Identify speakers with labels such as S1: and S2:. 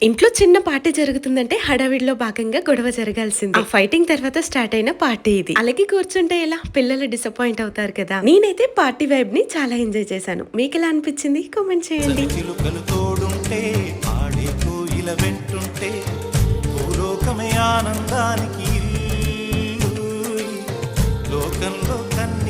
S1: ఇంట్లో చిన్న పార్టీ జరుగుతుందంటే హడావిడిలో భాగంగా గొడవ జరగాల్సింది. ఆ ఫైటింగ్ తర్వాత స్టార్ట్ అయిన పార్టీ ఇది. అలాగే కూర్చుంటే ఎలా పిల్లలు డిసప్పాయింట్ అవుతారు కదా. నేనైతే పార్టీ వైబ్ ని చాలా ఎంజాయ్ చేశాను. మీకు ఎలా అనిపించింది కామెంట్ చేయండి.
S2: చిలుకలు తోడుంటే ఆడే కోయిల వెంటుంటే భూలోకమే ఆనందానికి ఇల్లు. లోకంలో కన్న